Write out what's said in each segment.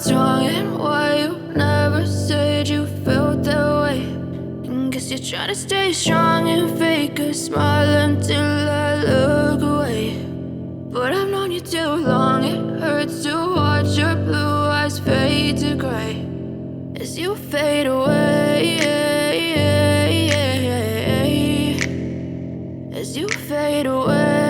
what's wrong and why you never said you felt that way. And guess you're trying to stay strong and fake a smile until I look away. But I've known you too long, it hurts to watch your blue eyes fade to gray as you fade away, as you fade away.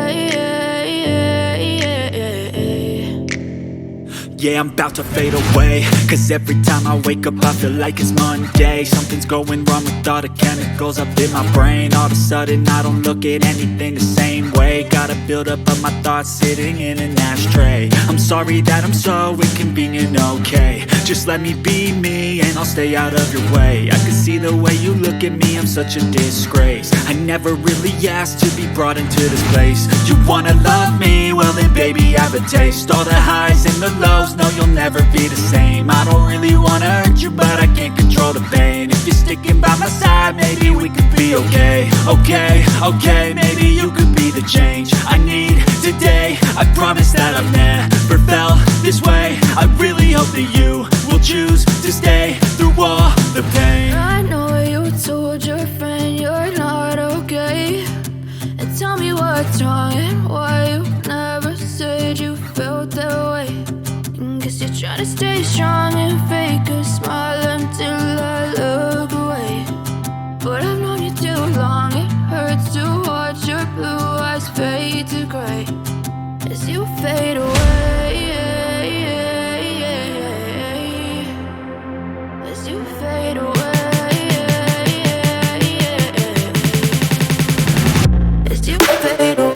Yeah, I'm about to fade away, cause every time I wake up I feel like it's Monday. Something's going wrong with all the chemicals up in my brain. All of a sudden I don't look at anything the same way. Got a buildup of my thoughts sitting in an ashtray. I'm sorry that I'm so inconvenient, okay. Just let me be me and I'll stay out of your way. I can see the way you look at me, I'm such a disgrace. I never really asked to be brought into this place. You wanna love me? Well then baby I have a taste. All the highs and the lows, no, you'll never be the same. I don't really wanna hurt you, but I can't control the pain. If you're sticking by my side, maybe we could be okay. Okay, maybe you could be the change I need today. I promise that I've never felt this way. I really hope that you will choose to stay through all the pain. I know you told your friend you're not okay, and tell me what's wrong and why you never said you felt that way. Guess you're trying to stay strong and fake a smile until I look away. But I've known you too long, it hurts to watch your blue eyes fade to gray as you fade away, as you fade away, as you fade away.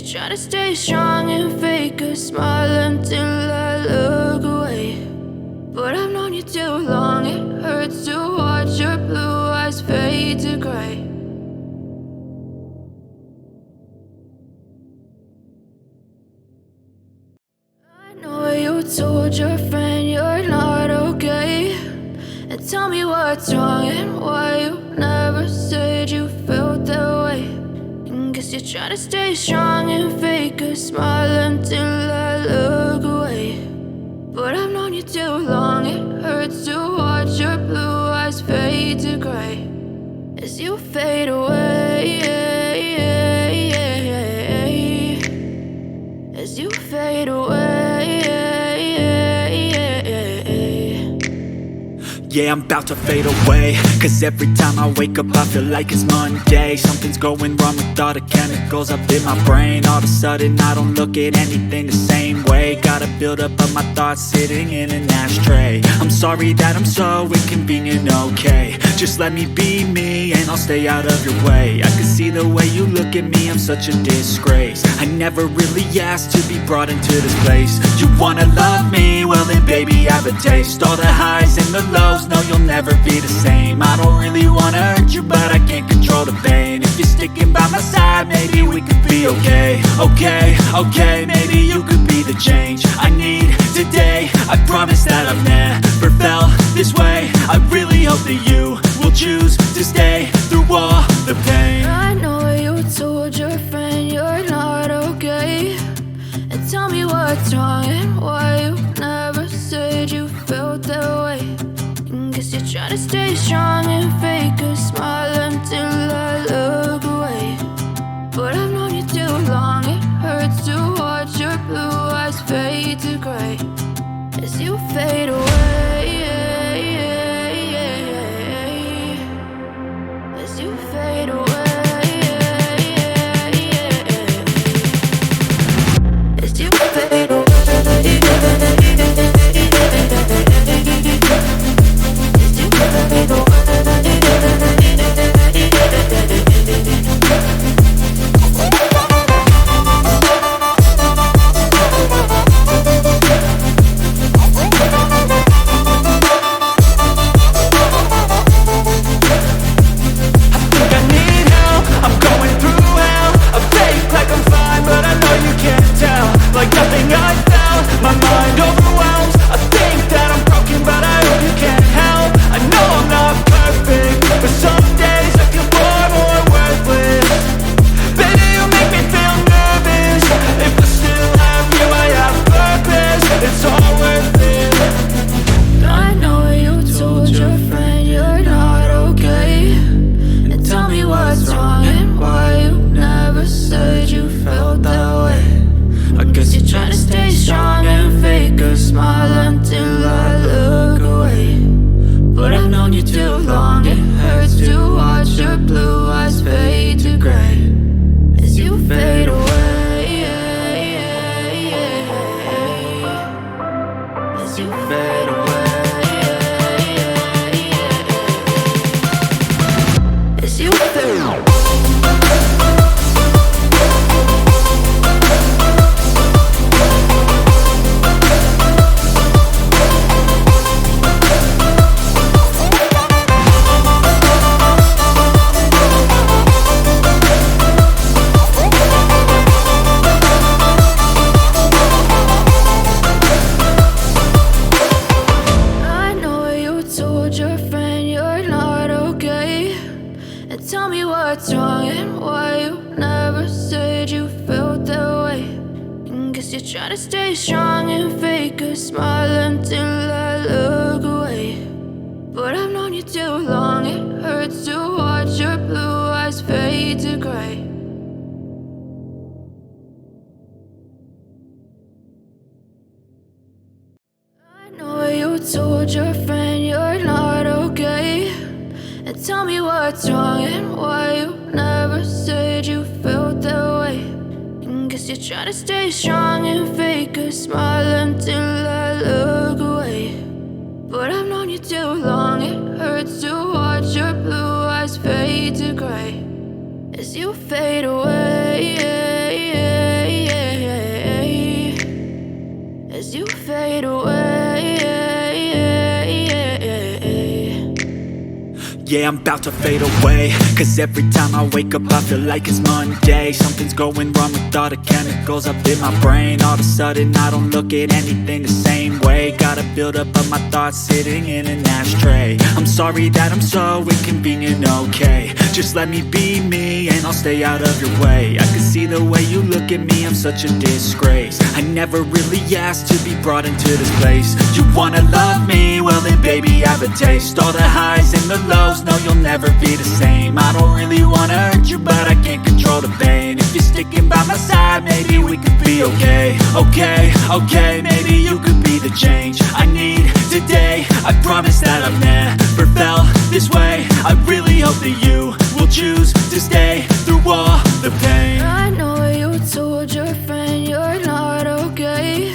Try to stay strong and fake a smile until I look away. But I've known you too long, it hurts to watch your blue eyes fade to gray. I know you told your friend you're not okay, and tell me what's wrong and why you never said you felt that way. Guess you're trying to stay strong and fake a smile until I look away. But I've known you too long, it hurts to watch your blue eyes fade to gray as you fade away, as you fade away. Yeah, I'm about to fade away, cause every time I wake up I feel like it's Monday. Something's going wrong with all the chemicals up in my brain. All of a sudden I don't look at anything the same way. Gotta build up of my thoughts sitting in an ashtray. I'm sorry that I'm so inconvenient, okay. Just let me be me and I'll stay out of your way. I can see the way you look at me, I'm such a disgrace. I never really asked to be brought into this place. You wanna love me? Well then baby have a taste. All the highs and the lows, no you'll never be the same. I don't really wanna hurt you but I can't control the pain. If you're sticking by my side maybe we could be okay. Okay, maybe you could be the change I need today. I promise that I've never felt this way. I really hope that you will choose to stay through all the pain. I know you told your friend you're not okay, and tell me what's wrong and why you never said you felt that way. Guess you're trying to stay strong and fake a smile until I look away. But I've known you too long, it hurts to watch your blue eyes fade to gray as you fade away. As you fade away. As you fade away. Try to stay strong and fake a smile until I look away. But I've known you too long, it hurts to watch your blue eyes fade to gray. I know you told your friend you're not okay, and tell me what's wrong and why you never said you felt that way. Guess you're trying to stay strong and fake a smile until I look away. But I've known you too long, it hurts to watch your blue eyes fade to gray as you fade away. As you fade away. Yeah, I'm about to fade away, cause every time I wake up I feel like it's Monday. Something's going wrong with all the chemicals up in my brain. All of a sudden I don't look at anything the same way. Gotta build up of my thoughts sitting in an ashtray. I'm sorry that I'm so inconvenient, okay. Just let me be me and I'll stay out of your way. I can see the way you look at me, I'm such a disgrace. I never really asked to be brought into this place. You wanna love me? Well then baby have a taste. All the highs and the lows, no, you'll never be the same. I don't really wanna hurt you, but I can't control the pain. If you're sticking by my side, maybe we could be okay. Okay, maybe you could be the change I need today. I promise that I've never felt this way. I really hope that you will choose to stay through all the pain. I know you told your friend you're not okay,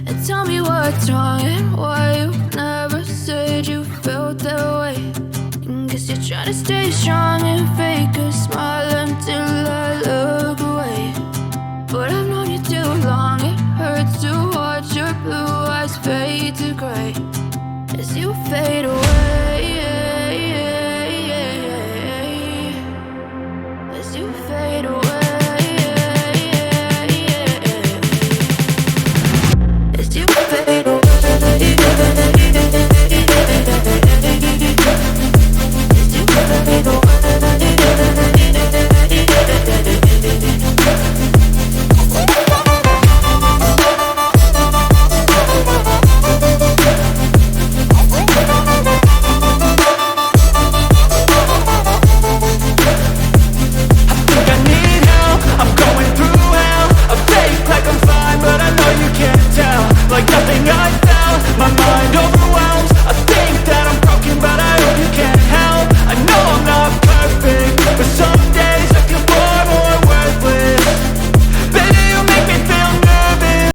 and tell me what's wrong and why you never said you felt that way. Guess you're trying to stay strong and fake a smile until I look away. But I've known you too long, it hurts to watch your blue eyes fade to gray as you fade away.